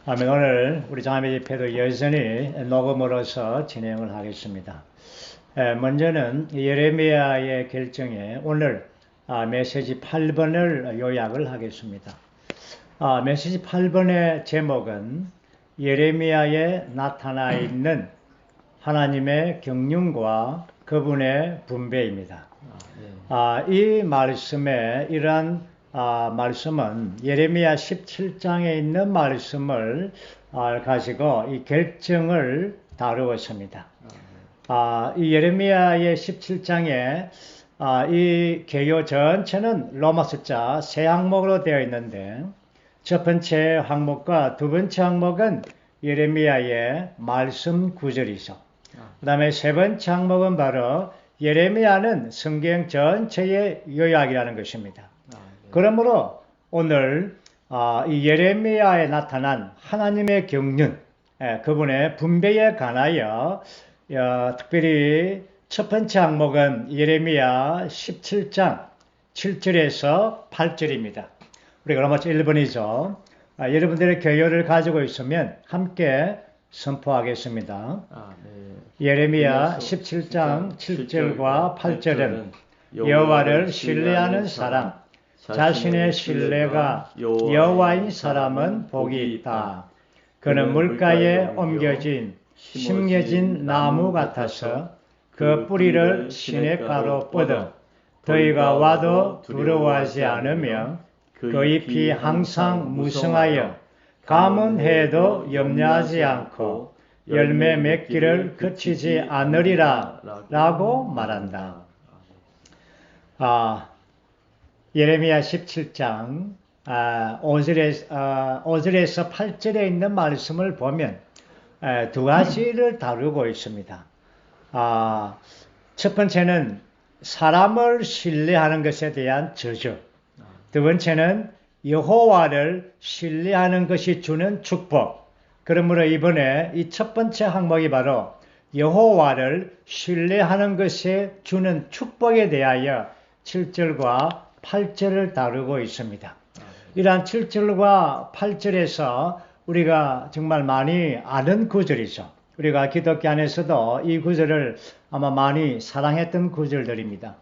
아멘. 오늘 우리 장미 집회도 여전히 녹음으로서 진행을 하겠습니다. 먼저는 예레미야의 결정에 오늘 메시지 8번을 요약을 하겠습니다. 메시지 8번의 제목은 예레미야에 나타나 있는 하나님의 경륜과 그분의 분배입니다. 이 말씀에 이러한 말씀은 예레미야 17장에 있는 말씀을 가지고 이 결정을 다루었습니다. 이 예레미야의 17장에 이 개요 전체는 로마 숫자 세 항목으로 되어 있는데 첫 번째 항목과 두 번째 항목은 예레미야의 말씀 구절이죠. 그 다음에 세 번째 항목은 바로 예레미야는 성경 전체의 요약이라는 것입니다. 그러므로 오늘 이 예레미야에 나타난 하나님의 경륜, 그분의 분배에 관하여 특별히 첫 번째 항목은 예레미야 17장 7절에서 8절입니다. 우리가 로마 1번이죠. 여러분들의 교요를 가지고 있으면 함께 선포하겠습니다. 예레미야 17장 7절과 8절은 여호와를 신뢰하는 사람, 자신의 신뢰가 여호와인 사람은 복이 있다. 그는 물가에 옮겨진 심겨진 나무 같아서 그 뿌리를 시냇가로 뻗어 더위가 와도 두려워하지 않으며 그 잎이 항상 무성하여 가뭄 해도 염려하지 않고 열매 맺기를 그치지 않으리라 라고 말한다. 예레미야 17장 5절에서 8절에 있는 말씀을 보면 두 가지를 다루고 있습니다. 첫 번째는 사람을 신뢰하는 것에 대한 저주, 두 번째는 여호와를 신뢰하는 것이 주는 축복. 그러므로 이번에 이 첫 번째 항목이 바로 여호와를 신뢰하는 것에 주는 축복에 대하여 7절과 8절을 다루고 있습니다. 이러한 7절과 8절에서 우리가 정말 많이 아는 구절이죠. 우리가 기독교 안에서도 이 구절을 아마 많이 사랑했던 구절들입니다.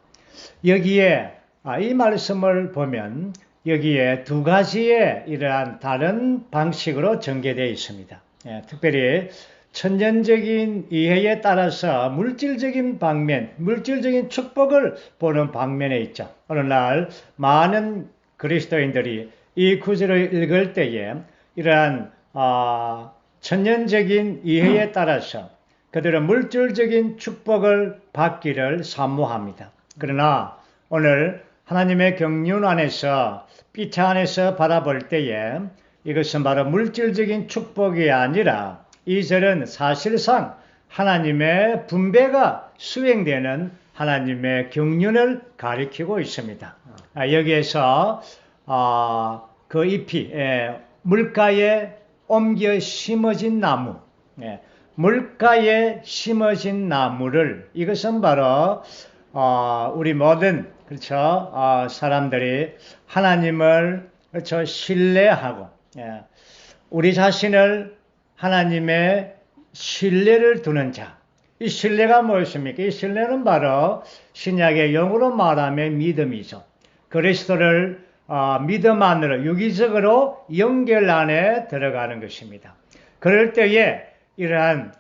여기에 이 말씀을 보면 여기에 두 가지의 이러한 다른 방식으로 전개되어 있습니다. 특별히 천연적인 이해에 따라서 물질적인 방면, 물질적인 축복을 보는 방면에 있죠. 오늘날 많은 그리스도인들이 이 구절을 읽을 때에 이러한 천연적인 이해에 따라서 그들은 물질적인 축복을 받기를 사모합니다. 그러나 오늘 하나님의 경륜 안에서 삐차 안에서 바라볼 때에 이것은 바로 물질적인 축복이 아니라 이 절은 사실상 하나님의 분배가 수행되는 하나님의 경륜을 가리키고 있습니다. 여기에서 그 잎이 물가에 옮겨 심어진 나무, 물가에 심어진 나무를 이것은 바로 우리 모든 그렇죠 사람들이 하나님을 그렇죠 신뢰하고 우리 자신을 하나님의 신뢰를 두는 자. 이 신뢰가 무엇입니까? 이 신뢰는 바로 신약의 영어로 말하면 믿음이죠. 그리스도를 믿음 안으로 유기적으로 연결 안에 들어가는 것입니다. 그럴 때에 이러한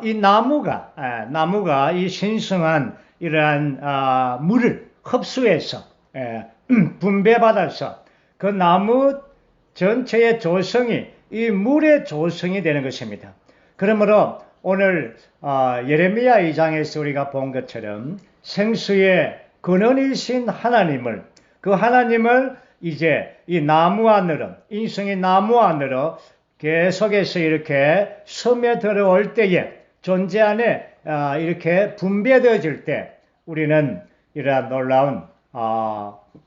이 나무가 이 신성한 이러한 물을 흡수해서 분배받아서 그 나무 전체의 조성이 이 물의 조성이 되는 것입니다. 그러므로 오늘 예레미야 2장에서 우리가 본 것처럼 생수의 근원이신 하나님을 그 하나님을 이제 이 나무 안으로 인생의 나무 안으로 계속해서 이렇게 스며들어올 때에 존재 안에 이렇게 분배되어질 때 우리는 이러한 놀라운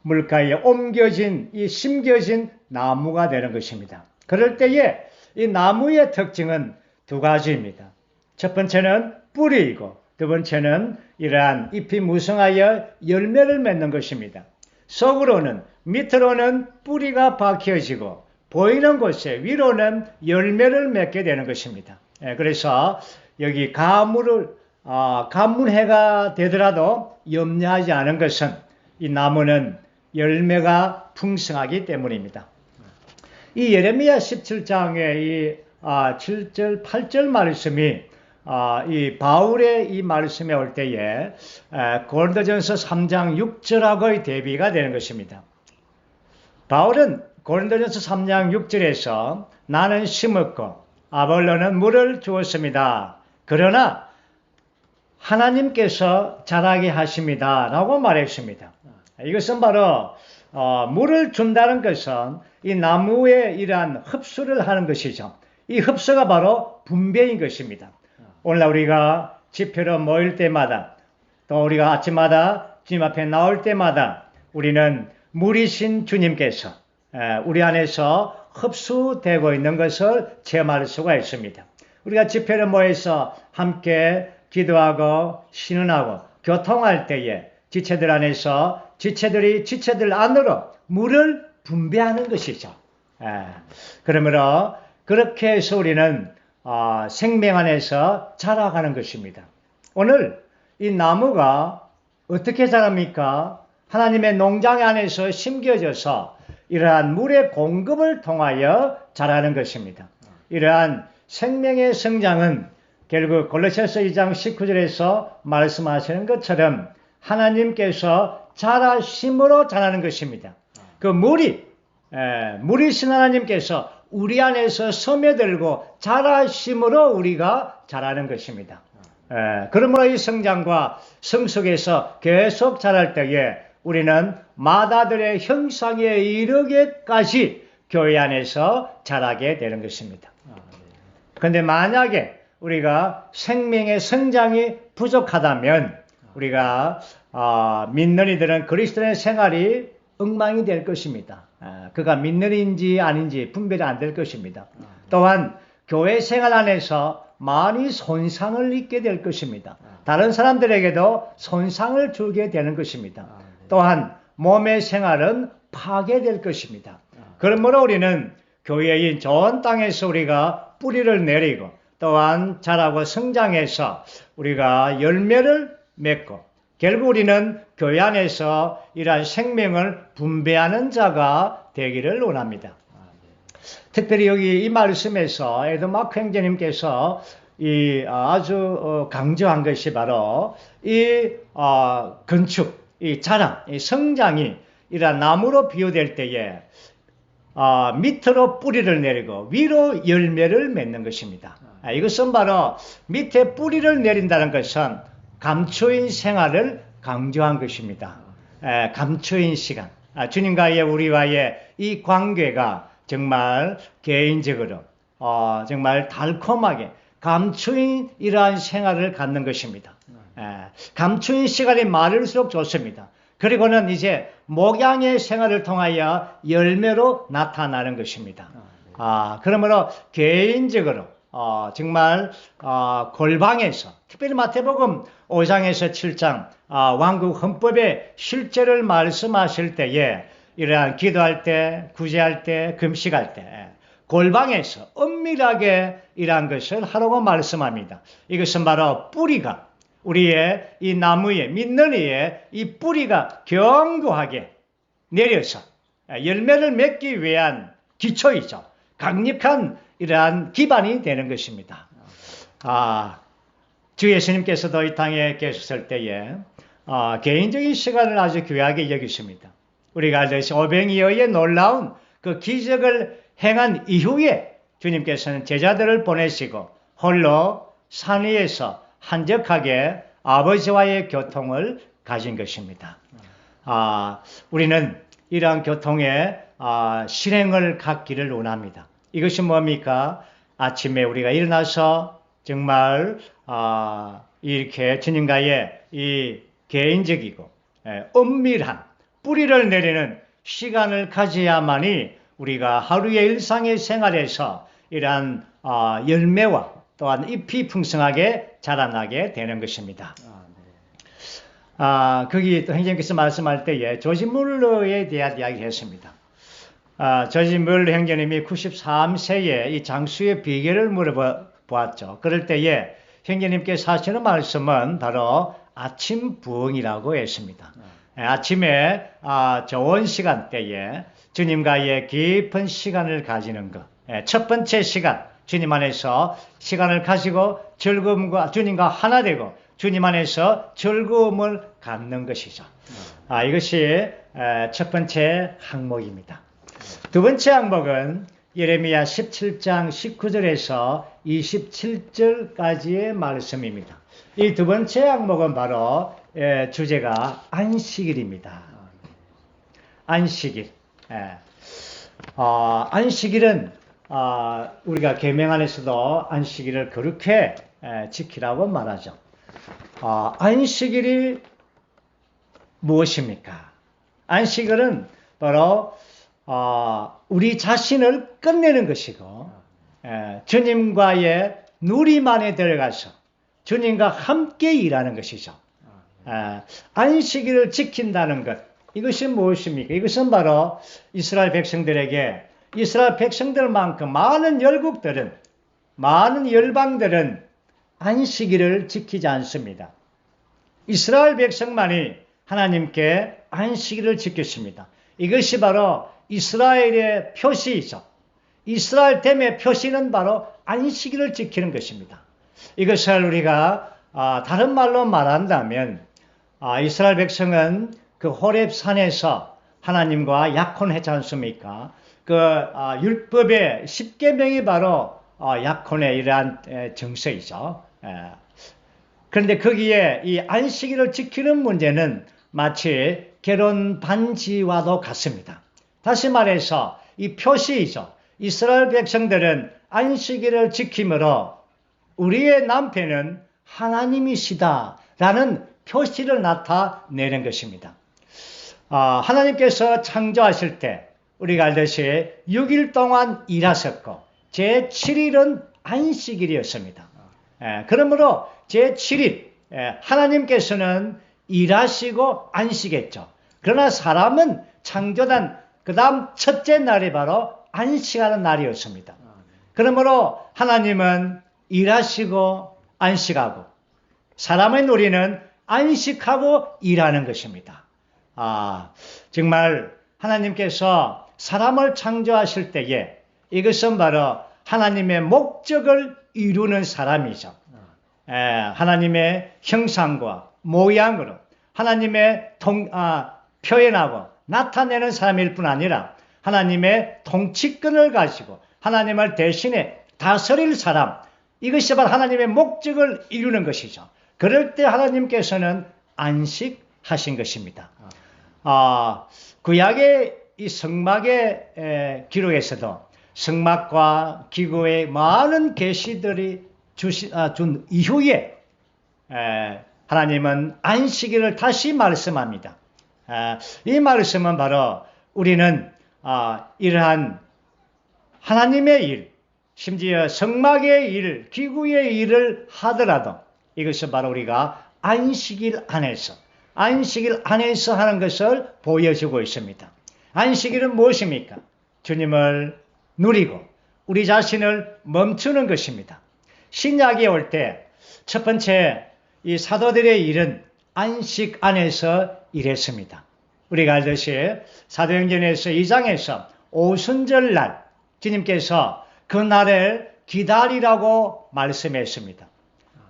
물가에 옮겨진 이 심겨진 나무가 되는 것입니다. 그럴 때에 이 나무의 특징은 두 가지입니다. 첫 번째는 뿌리이고 두 번째는 이러한 잎이 무성하여 열매를 맺는 것입니다. 속으로는 밑으로는 뿌리가 박혀지고 보이는 곳에 위로는 열매를 맺게 되는 것입니다. 그래서 여기 가문해가 되더라도 염려하지 않은 것은 이 나무는 열매가 풍성하기 때문입니다. 이 예레미야 17장의 이 7절, 8절 말씀이 이 바울의 이 말씀에 올 때에 고린도전서 3장 6절하고의 대비가 되는 것입니다. 바울은 고린도전서 3장 6절에서 나는 심었고 아볼로는 물을 주었습니다. 그러나 하나님께서 자라게 하십니다. 라고 말했습니다. 이것은 바로 물을 준다는 것은 이 나무의 이러한 흡수를 하는 것이죠. 이 흡수가 바로 분배인 것입니다. 오늘날 우리가 집회로 모일 때마다 또 우리가 아침마다 주님 앞에 나올 때마다 우리는 물이신 주님께서 우리 안에서 흡수되고 있는 것을 체험할 수가 있습니다. 우리가 집회로 모여서 함께 기도하고 신은하고 교통할 때에 지체들 안에서 지체들이 지체들 안으로 물을 분배하는 것이죠. 그러므로 그렇게 해서 우리는 생명 안에서 자라가는 것입니다. 오늘 이 나무가 어떻게 자랍니까? 하나님의 농장 안에서 심겨져서 이러한 물의 공급을 통하여 자라는 것입니다. 이러한 생명의 성장은 결국 골로새서 2장 19절에서 말씀하시는 것처럼 하나님께서 자라심으로 자라는 것입니다. 그 물이신 하나님께서 우리 안에서 스며들고 자라심으로 우리가 자라는 것입니다. 그러므로 이 성장과 성숙에서 계속 자랄 때에 우리는 마다들의 형상에 이르기까지 교회 안에서 자라게 되는 것입니다. 그런데 만약에 우리가 생명의 성장이 부족하다면 우리가 믿는 이들은 그리스도의 생활이 엉망이 될 것입니다. 그가 믿는 이인지 아닌지 분별이 안 될 것입니다. 또한 교회 생활 안에서 많이 손상을 입게 될 것입니다. 다른 사람들에게도 손상을 주게 되는 것입니다. 또한 몸의 생활은 파괴될 것입니다. 그러므로 우리는 교회인 좋은 땅에서 우리가 뿌리를 내리고 또한 자라고 성장해서 우리가 열매를 맺고 결국 우리는 교회 안에서 이러한 생명을 분배하는 자가 되기를 원합니다. 특별히 여기 이 말씀에서 에드마크 형제님께서 아주 강조한 것이 바로 이 건축, 이 자랑, 이 성장이 이러한 나무로 비유될 때에 밑으로 뿌리를 내리고 위로 열매를 맺는 것입니다. 이것은 바로 밑에 뿌리를 내린다는 것은 감추인 생활을 강조한 것입니다. 감추인 시간. 주님과의 우리와의 이 관계가 정말 개인적으로 정말 달콤하게 감추인 이러한 생활을 갖는 것입니다. 감추인 시간이 많을수록 좋습니다. 그리고는 이제 목양의 생활을 통하여 열매로 나타나는 것입니다. 그러므로 개인적으로 정말 골방에서 특별히 마태복음 5장에서 7장 왕국 헌법의 실제를 말씀하실 때에 이러한 기도할 때, 구제할 때, 금식할 때 골방에서 엄밀하게 이러한 것을 하라고 말씀합니다. 이것은 바로 뿌리가 우리의 이 나무에 믿는 이의 이 뿌리가 견고하게 내려서 열매를 맺기 위한 기초이죠. 강력한 이러한 기반이 되는 것입니다. 주 예수님께서도 이 땅에 계셨을 때에 개인적인 시간을 아주 귀하게 여기십니다. 우리가 알듯이 오병이어의 놀라운 그 기적을 행한 이후에 주님께서는 제자들을 보내시고 홀로 산 위에서 한적하게 아버지와의 교통을 가진 것입니다. 우리는 이러한 교통의 실행을 갖기를 원합니다. 이것이 뭡니까? 아침에 우리가 일어나서 정말 이렇게 주님과의 이 개인적이고 엄밀한 뿌리를 내리는 시간을 가져야만이 우리가 하루의 일상의 생활에서 이러한 열매와 또한 잎이 풍성하게 자라나게 되는 것입니다. 거기 또 행정께서 말씀할 때에 조지 물러에 대한 이야기를 했습니다. 저지 뮬러 형제님이 93세에 이 장수의 비결을 물어보았죠. 그럴 때에 형제님께서 하시는 말씀은 바로 아침 부흥이라고 했습니다. 아침에 좋은 시간대에 주님과의 깊은 시간을 가지는 것. 첫 번째 시간, 주님 안에서 시간을 가지고 즐거움과 주님과 하나 되고 주님 안에서 즐거움을 갖는 것이죠. 이것이 첫 번째 항목입니다. 두 번째 항목은 예레미야 17장 19절에서 27절까지의 말씀입니다. 이 두 번째 항목은 바로 주제가 안식일입니다. 안식일. 안식일은 우리가 계명 안에서도 안식일을 그렇게 지키라고 말하죠. 안식일이 무엇입니까? 안식일은 바로 우리 자신을 끝내는 것이고 주님과의 누림 안에 들어가서 주님과 함께 일하는 것이죠. 안식일을 지킨다는 것, 이것이 무엇입니까? 이것은 바로 이스라엘 백성들에게 이스라엘 백성들만큼 많은 열국들은 많은 열방들은 안식일을 지키지 않습니다. 이스라엘 백성만이 하나님께 안식일을 지켰습니다. 이것이 바로 이스라엘의 표시이죠. 이스라엘됨의 표시는 바로 안식일을 지키는 것입니다. 이것을 우리가 다른 말로 말한다면 이스라엘 백성은 그 호렙 산에서 하나님과 약혼했지 않습니까? 그 율법의 10계명이 바로 약혼의 이러한 정서이죠. 그런데 거기에 이 안식일을 지키는 문제는 마치 결혼 반지와도 같습니다. 다시 말해서 이 표시이죠. 이스라엘 백성들은 안식일을 지킴으로 우리의 남편은 하나님이시다라는 표시를 나타내는 것입니다. 하나님께서 창조하실 때 우리가 알듯이 6일 동안 일하셨고 제7일은 안식일이었습니다. 그러므로 제7일 하나님께서는 일하시고 안식했죠. 그러나 사람은 창조된 그 다음 첫째 날이 바로 안식하는 날이었습니다. 그러므로 하나님은 일하시고 안식하고 사람의 우리는 안식하고 일하는 것입니다. 정말 하나님께서 사람을 창조하실 때에 이것은 바로 하나님의 목적을 이루는 사람이죠. 하나님의 형상과 모양으로 하나님의 표현하고 나타내는 사람일 뿐 아니라 하나님의 통치권을 가지고 하나님을 대신에 다스릴 사람, 이것이 바로 하나님의 목적을 이루는 것이죠. 그럴 때 하나님께서는 안식하신 것입니다. 구약의 이 성막의 기록에서도 성막과 기구의 많은 계시들이 준 이후에 하나님은 안식일을 다시 말씀합니다. 이 말씀은 바로 우리는 이러한 하나님의 일, 심지어 성막의 일, 기구의 일을 하더라도 이것은 바로 우리가 안식일 안에서 하는 것을 보여주고 있습니다. 안식일은 무엇입니까? 주님을 누리고 우리 자신을 멈추는 것입니다. 신약에 올 때 첫 번째 이 사도들의 일은 안식 안에서 일했습니다. 우리가 알듯이 사도행전에서 2장에서 오순절날 주님께서 그 날을 기다리라고 말씀했습니다.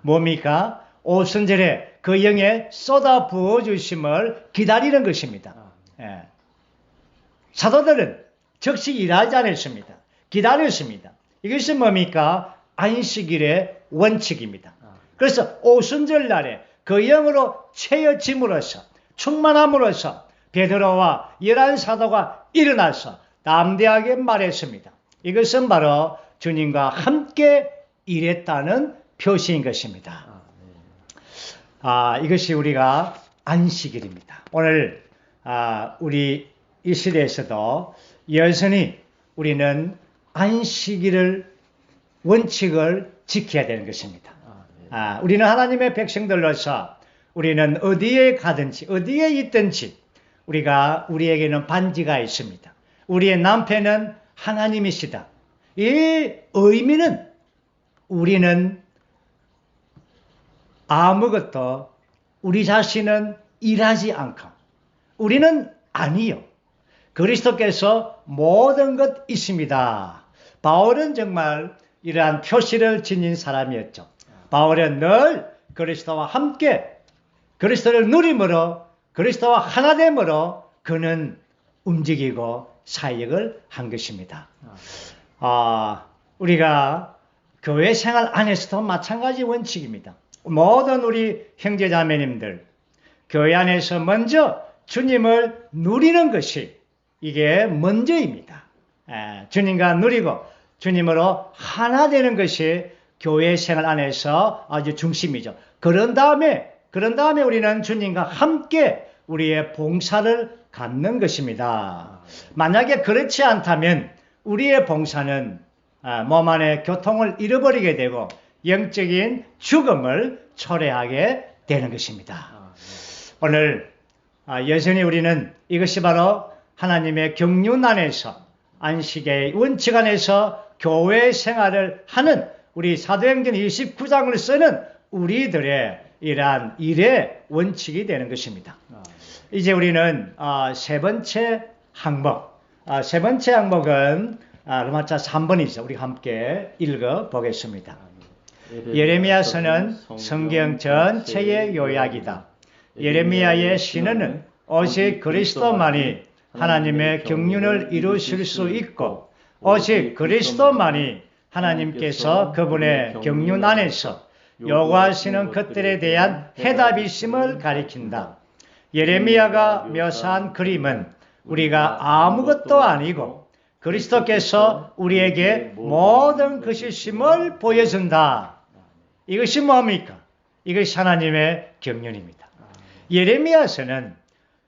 뭡니까? 오순절에 그 영에 쏟아 부어주심을 기다리는 것입니다. 사도들은 즉시 일하지 않았습니다. 기다렸습니다. 이것이 뭡니까? 안식일의 원칙입니다. 그래서 오순절 날에 그 영으로 채워짐으로써 충만함으로써 베드로와 11사도가 일어나서 담대하게 말했습니다. 이것은 바로 주님과 함께 일했다는 표시인 것입니다. 이것이 우리가 안식일입니다. 오늘 우리 이 시대에서도 여전히 우리는 안식일을 원칙을 지켜야 되는 것입니다. 우리는 하나님의 백성들로서 우리는 어디에 가든지 어디에 있든지 우리에게는 반지가 있습니다. 우리의 남편은 하나님이시다. 이 의미는 우리는 아무것도 우리 자신은 일하지 않고 우리는 아니요. 그리스도께서 모든 것 있습니다. 바울은 정말 이러한 표시를 지닌 사람이었죠. 바울은 늘 그리스도와 함께 그리스도를 누림으로 그리스도와 하나됨으로 그는 움직이고 사역을 한 것입니다. 우리가 교회 생활 안에서도 마찬가지 원칙입니다. 모든 우리 형제자매님들 교회 안에서 먼저 주님을 누리는 것이 이게 먼저입니다. 주님과 누리고 주님으로 하나 되는 것이 교회 생활 안에서 아주 중심이죠. 그런 다음에 우리는 주님과 함께 우리의 봉사를 갖는 것입니다. 만약에 그렇지 않다면 우리의 봉사는 몸 안에 교통을 잃어버리게 되고 영적인 죽음을 초래하게 되는 것입니다. 오늘 여전히 우리는 이것이 바로 하나님의 경륜 안에서 안식의 원칙 안에서 교회 생활을 하는 우리 사도행전 29장을 쓰는 우리들의 이러한 일의 원칙이 되는 것입니다. 이제 우리는 세 번째 항목, 세 번째 항목은 로마서 3번이죠. 우리 함께 읽어보겠습니다. 예레미야서는 성경 전체의 요약이다. 예레미야의 시는 오직 그리스도만이 하나님의 경륜을 이루실 수 있고 오직 그리스도만이 하나님께서 그분의 경륜 안에서 요구하시는 것들에 대한 해답이심을 가리킨다. 예레미야가 묘사한 그림은 우리가 아무것도 아니고 그리스도께서 우리에게 모든 것이심을 보여준다. 이것이 뭡니까? 이것이 하나님의 경륜입니다. 예레미야서는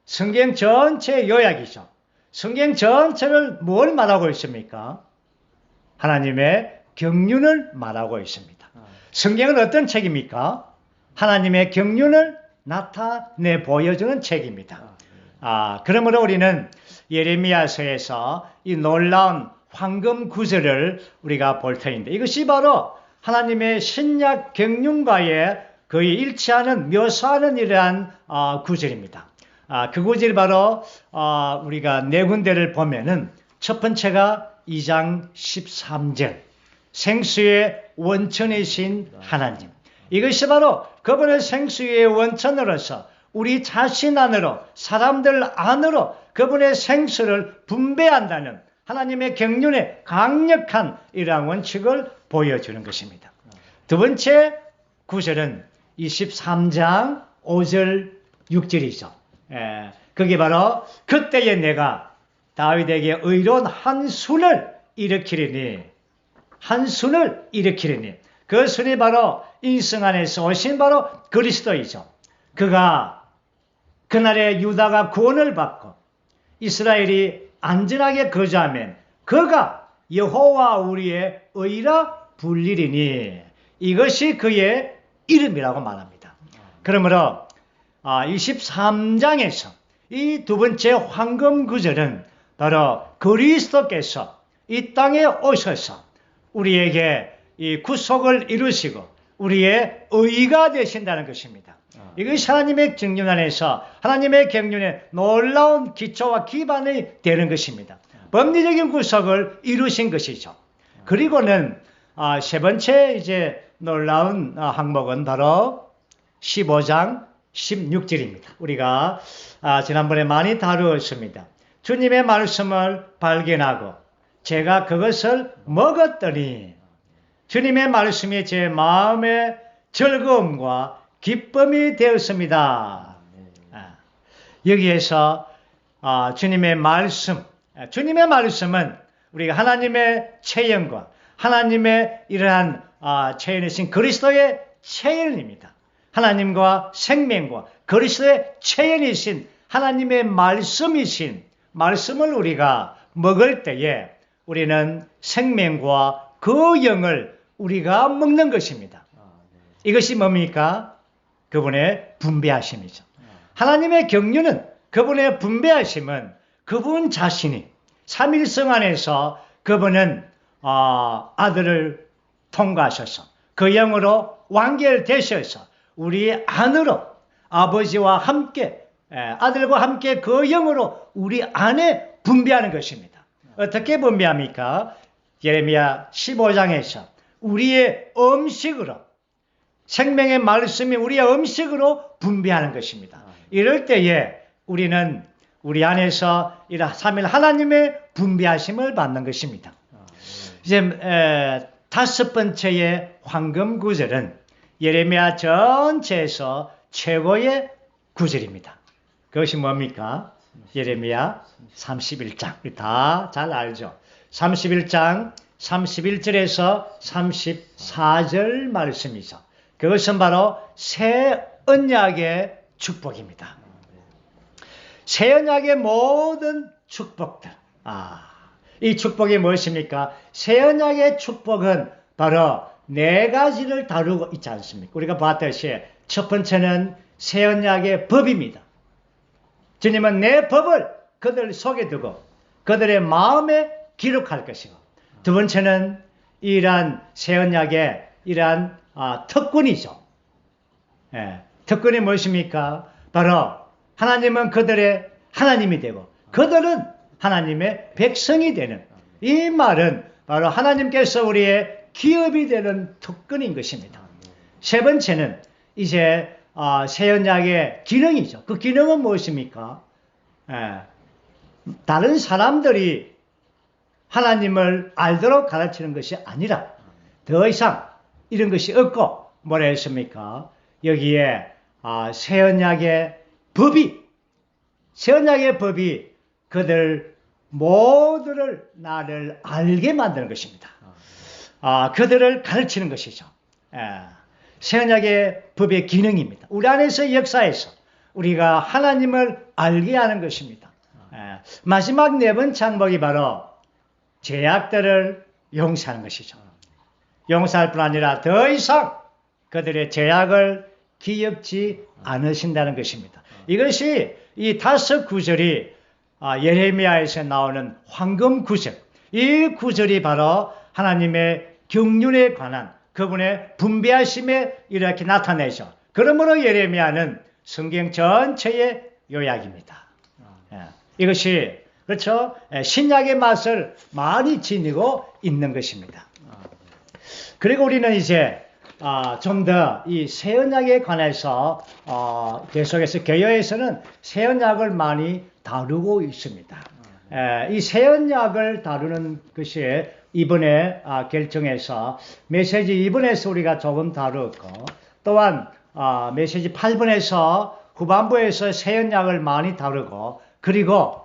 성경 전체의 요약이죠. 성경 전체를 뭘 말하고 있습니까? 하나님의 경륜을 말하고 있습니다. 성경은 어떤 책입니까? 하나님의 경륜을 나타내 보여주는 책입니다. 그러므로 우리는 예레미야서에서 이 놀라운 황금 구절을 우리가 볼 터인데 이것이 바로 하나님의 신약 경륜과의 거의 일치하는 묘사하는 이러한 구절입니다. 그 구절이 바로 우리가 네 군데를 보면은 첫 번째가 2장 13절 생수의 원천이신 하나님. 이것이 바로 그분의 생수의 원천으로서 우리 자신 안으로 사람들 안으로 그분의 생수를 분배한다는 하나님의 경륜의 강력한 이러한 원칙을 보여주는 것입니다. 두 번째 구절은 23장 5절 6절이죠. 그게 바로 그때에 내가 다윗에게 의로운 한 순을 일으키리니 그 순이 바로 인성 안에서 오신 바로 그리스도이죠. 그가 그날에 유다가 구원을 받고 이스라엘이 안전하게 거주하면 그가 여호와 우리의 의라 불리리니 이것이 그의 이름이라고 말합니다. 그러므로 23장에서 이 두 번째 황금 구절은 바로 그리스도께서 이 땅에 오셔서 우리에게 이 구속을 이루시고 우리의 의가 되신다는 것입니다. 이것이 하나님의 경륜 안에서 하나님의 경륜의 놀라운 기초와 기반이 되는 것입니다. 법리적인 구속을 이루신 것이죠. 그리고는 세 번째 이제 놀라운 항목은 바로 15장 16절입니다. 우리가 지난번에 많이 다루었습니다. 주님의 말씀을 발견하고 제가 그것을 먹었더니 주님의 말씀이 제 마음의 즐거움과 기쁨이 되었습니다. 여기에서 주님의 말씀은 우리가 하나님의 체형과 하나님의 이러한 체형이신 그리스도의 체형입니다. 하나님과 생명과 그리스도의 체형이신 하나님의 말씀을 우리가 먹을 때에 우리는 생명과 그 영을 우리가 먹는 것입니다. 이것이 뭡니까? 그분의 분배하심이죠. 하나님의 경륜은 그분의 분배하심은 그분 자신이 삼일성 안에서 그분은 아들을 통과하셔서 그 영으로 완결되셔서 우리 안으로 아버지와 함께 아들과 함께 그 영으로 우리 안에 분배하는 것입니다. 어떻게 분배합니까? 예레미야 15장에서 우리의 음식으로 생명의 말씀이 우리의 음식으로 분배하는 것입니다. 이럴 때에 우리는 우리 안에서 삼일 하나님의 분배하심을 받는 것입니다. 이제 다섯 번째의 황금 구절은 예레미야 전체에서 최고의 구절입니다. 그것이 뭡니까? 예레미야 31장. 다 잘 알죠? 31장 31절에서 34절 말씀이죠. 그것은 바로 새 언약의 축복입니다. 새 언약의 모든 축복들. 이 축복이 무엇입니까? 새 언약의 축복은 바로 네 가지를 다루고 있지 않습니까? 우리가 봤듯이 첫 번째는 새 언약의 법입니다. 주님은 내 법을 그들 속에 두고 그들의 마음에 기록할 것이고, 두 번째는 이러한 새 언약의 이러한 특권이죠. 특권이 무엇입니까? 바로 하나님은 그들의 하나님이 되고 그들은 하나님의 백성이 되는, 이 말은 바로 하나님께서 우리의 기업이 되는 특권인 것입니다. 세 번째는 이제 새 언약의 기능이죠. 그 기능은 무엇입니까? 다른 사람들이 하나님을 알도록 가르치는 것이 아니라 더 이상 이런 것이 없고 뭐라 했습니까? 여기에 새 언약의 법이 그들 모두를 나를 알게 만드는 것입니다. 그들을 가르치는 것이죠. 새 언약의 법의 기능입니다. 우리 안에서 역사에서 우리가 하나님을 알게 하는 것입니다. 마지막 네 번째 항목이 바로 죄악들을 용서하는 것이죠. 용서할 뿐 아니라 더 이상 그들의 죄악을 기억지 않으신다는 것입니다. 이것이 이 다섯 구절이 예레미야에서 나오는 황금 구절, 이 구절이 바로 하나님의 경륜에 관한 그분의 분배하심에 이렇게 나타내죠. 그러므로 예레미야는 성경 전체의 요약입니다. 이것이 그렇죠? 신약의 맛을 많이 지니고 있는 것입니다. 그리고 우리는 이제 좀 더 이 새 언약에 관해서 계속해서 교회에서는 새 언약을 많이 다루고 있습니다. 이 새 언약을 다루는 것이 이번에 결정해서 메시지 2번에서 우리가 조금 다루었고, 또한 메시지 8번에서 후반부에서 새 언약을 많이 다루고, 그리고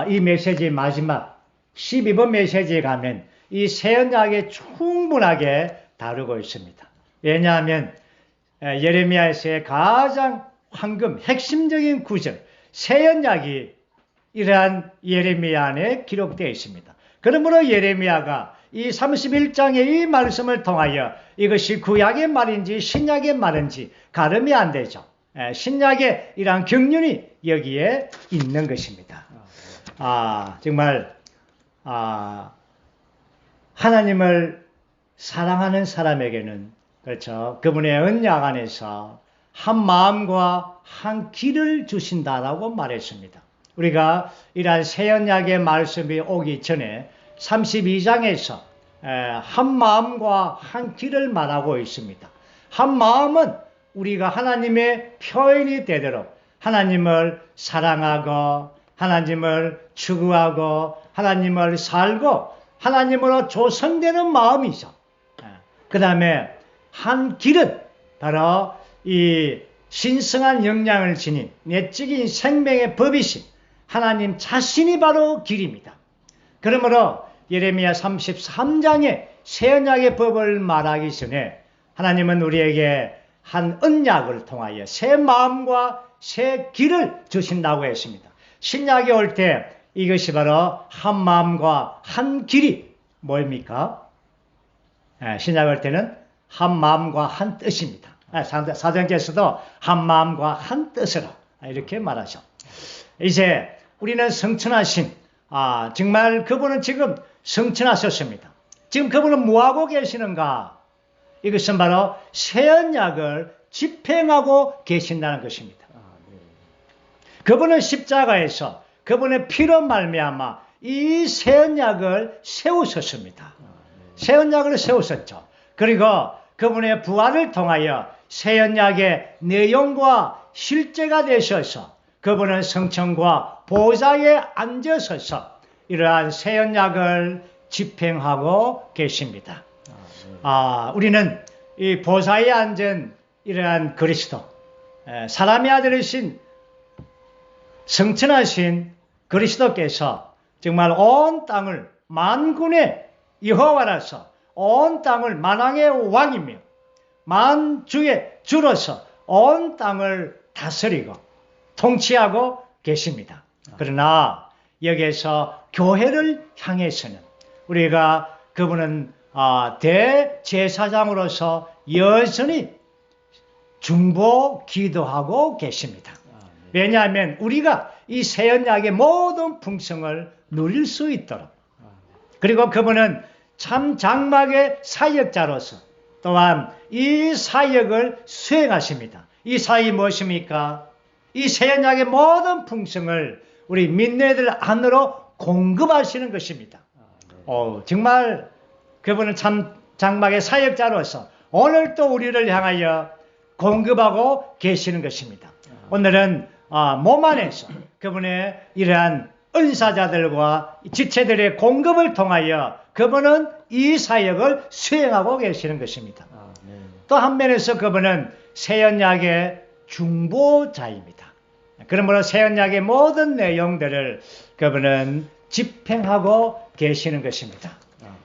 이 메시지 마지막 12번 메시지에 가면 이 새 언약에 충분하게 다루고 있습니다. 왜냐하면 예레미야에서의 가장 황금 핵심적인 구절, 새 언약이 이러한 예레미야 안에 기록되어 있습니다. 그러므로 예레미야가 이 31장의 이 말씀을 통하여 이것이 구약의 말인지 신약의 말인지 가름이 안 되죠. 신약의 이러한 경륜이 여기에 있는 것입니다. 정말 하나님을 사랑하는 사람에게는 그렇죠. 그분의 언약 안에서 한 마음과 한 길을 주신다라고 말했습니다. 우리가 이러한 새 언약의 말씀이 오기 전에 32장에서 한 마음과 한 길을 말하고 있습니다. 한 마음은 우리가 하나님의 표현이 되도록 하나님을 사랑하고 하나님을 추구하고 하나님을 살고 하나님으로 조성되는 마음이죠. 그 다음에 한 길은 바로 이 신성한 영향을 지닌 내적인 생명의 법이신 하나님 자신이 바로 길입니다. 그러므로 예레미야 33장에 새 언약의 법을 말하기 전에 하나님은 우리에게 한 언약을 통하여 새 마음과 새 길을 주신다고 했습니다. 신약에 올 때 이것이 바로 한 마음과 한 길이 뭡니까? 신약에 올 때는 한 마음과 한 뜻입니다. 사도행전에서도 한 마음과 한 뜻으로 이렇게 말하죠. 이제 우리는 성천하신 정말 그분은 지금 성천하셨습니다. 지금 그분은 뭐하고 계시는가? 이것은 바로 새 언약을 집행하고 계신다는 것입니다. 그분은 십자가에서 그분의 피로 말미암아 이 새 언약을 세우셨습니다. 새 언약을 세우셨죠. 그리고 그분의 부활을 통하여 새 언약의 내용과 실제가 되셔서 그분은 성천과 보좌에 앉으셔서 이러한 새 언약을 집행하고 계십니다. 우리는 이 보좌에 앉은 이러한 그리스도, 사람의 아들이신 성천하신 그리스도께서 정말 온 땅을 만군의 여호와라서 온 땅을 만왕의 왕이며 만주의 주로서 온 땅을 다스리고 통치하고 계십니다. 그러나 여기에서 교회를 향해서는 우리가 그분은 대제사장으로서 여전히 중보 기도하고 계십니다. 왜냐하면 우리가 이 새 언약의 모든 풍성을 누릴 수 있도록, 그리고 그분은 참 장막의 사역자로서 또한 이 사역을 수행하십니다. 이 사역이 무엇입니까? 이 새 언약의 모든 풍성을 우리 민네들 안으로 공급하시는 것입니다. 정말 그분은 참 장막의 사역자로서 오늘도 우리를 향하여 공급하고 계시는 것입니다. 오늘은 몸 안에서 그분의 이러한 은사자들과 지체들의 공급을 통하여 그분은 이 사역을 수행하고 계시는 것입니다. 또 한면에서 그분은 새 언약의 중보자입니다. 그러므로 새 언약의 모든 내용들을 그분은 집행하고 계시는 것입니다.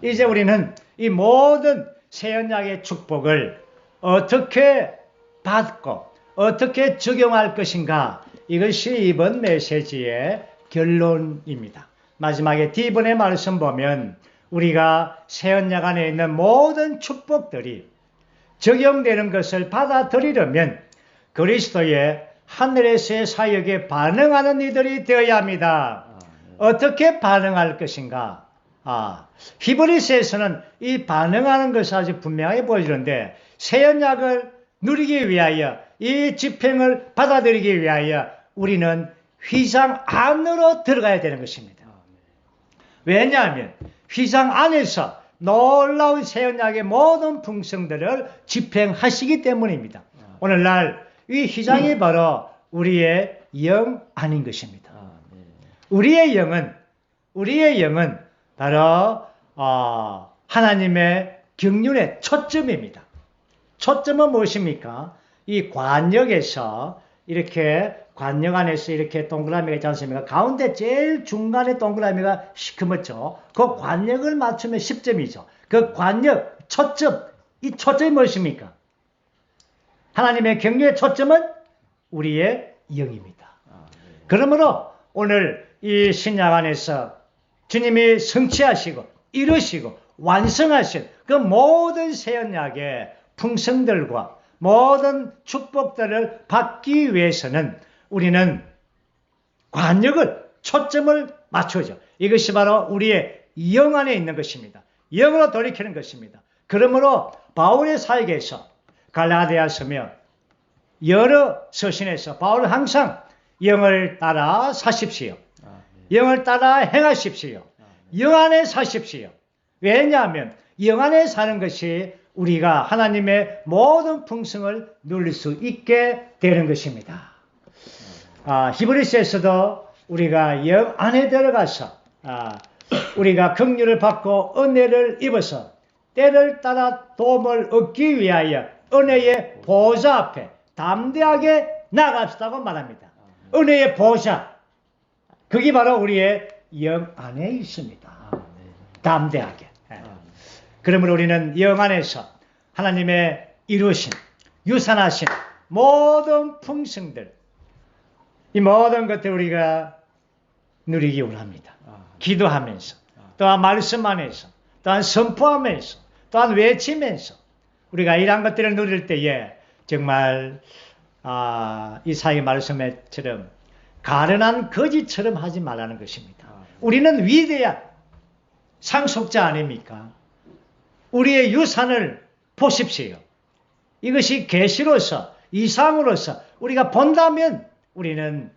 이제 우리는 이 모든 새 언약의 축복을 어떻게 받고 어떻게 적용할 것인가, 이것이 이번 메시지의 결론입니다. 마지막에 D번의 말씀 보면 우리가 새 언약 안에 있는 모든 축복들이 적용되는 것을 받아들이려면 그리스도의 하늘에서의 사역에 반응하는 이들이 되어야 합니다. 어떻게 반응할 것인가? 히브리서에서는 이 반응하는 것이 아주 분명하게 보여주는데, 새 언약을 누리기 위하여, 이 집행을 받아들이기 위하여 우리는 휘장 안으로 들어가야 되는 것입니다. 왜냐하면 휘장 안에서 놀라운 새 언약의 모든 풍성들을 집행하시기 때문입니다. 오늘날 이 휘장이 바로 우리의 영 안인 것입니다. 우리의 영은 바로 하나님의 경륜의 초점입니다. 초점은 무엇입니까? 이 관역에서 이렇게, 관역 안에서 이렇게 동그라미가 있지 않습니까? 가운데 제일 중간에 동그라미가 시커멓죠. 그 관역을 맞추면 10점이죠. 그 관역, 초점, 이 초점이 무엇입니까? 하나님의 경륜의 초점은 우리의 영입니다. 그러므로 오늘 이 신약 안에서 주님이 성취하시고 이루시고 완성하신 그 모든 새 언약의 풍성들과 모든 축복들을 받기 위해서는 우리는 관역을, 초점을 맞추죠. 이것이 바로 우리의 영 안에 있는 것입니다. 영으로 돌이키는 것입니다. 그러므로 바울의 사역에서 갈라디아서며 여러 서신에서 바울은 항상 영을 따라 사십시오. 영을 따라 행하십시오. 영 안에 사십시오. 왜냐하면 영 안에 사는 것이 우리가 하나님의 모든 풍성을 누릴 수 있게 되는 것입니다. 히브리서에서도 우리가 영 안에 들어가서 우리가 긍휼을 받고 은혜를 입어서 때를 따라 도움을 얻기 위하여 은혜의 보좌 앞에 담대하게 나갑시다고 말합니다. 은혜의 보좌, 그게 바로 우리의 영 안에 있습니다. 담대하게. 그러므로 우리는 영 안에서 하나님의 이루신, 유산하신 모든 풍성들, 이 모든 것들 우리가 누리기 원합니다. 기도하면서, 또한 말씀 안에서, 또한 선포하면서, 또한 외치면서 우리가 이러한 것들을 누릴 때에 정말 이사야 말씀처럼 가련한 거지처럼 하지 말라는 것입니다. 우리는 위대한 상속자 아닙니까? 우리의 유산을 보십시오. 이것이 계시로서 이상으로서 우리가 본다면 우리는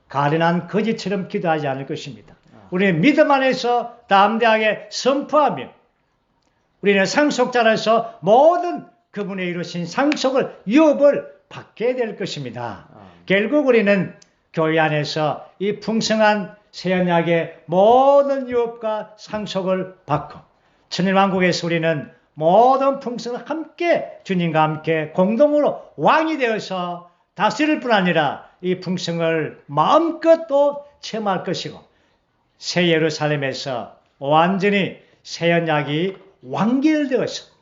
가련한 거지처럼 기도하지 않을 것입니다. 우리는 믿음 안에서 담대하게 선포하며 우리는 상속자로서 모든 그분의 이루신 상속을 유업을 받게 될 것입니다. 결국 우리는 교회 안에서 이 풍성한 새언약의 모든 유업과 상속을 받고 천일왕국에서 우리는 모든 풍성을 함께 주님과 함께 공동으로 왕이 되어서 다스릴 뿐 아니라 이 풍성을 마음껏 또 체험할 것이고 새 예루살렘에서 완전히 새언약이 완결되어서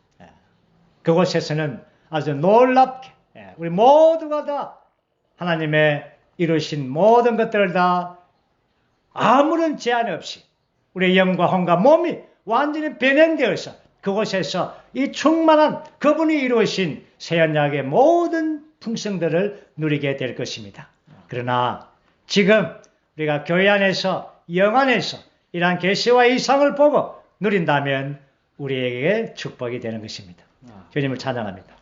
그곳에서는 아주 놀랍게 우리 모두가 다 하나님의 이루신 모든 것들을 다 아무런 제한 없이 우리의 영과 혼과 몸이 완전히 변형되어서 그곳에서 이 충만한 그분이 이루신 새언약의 모든 풍성들을 누리게 될 것입니다. 그러나 지금 우리가 교회 안에서 영 안에서 이러한 계시와 이상을 보고 누린다면 우리에게 축복이 되는 것입니다. 주님을 찬양합니다.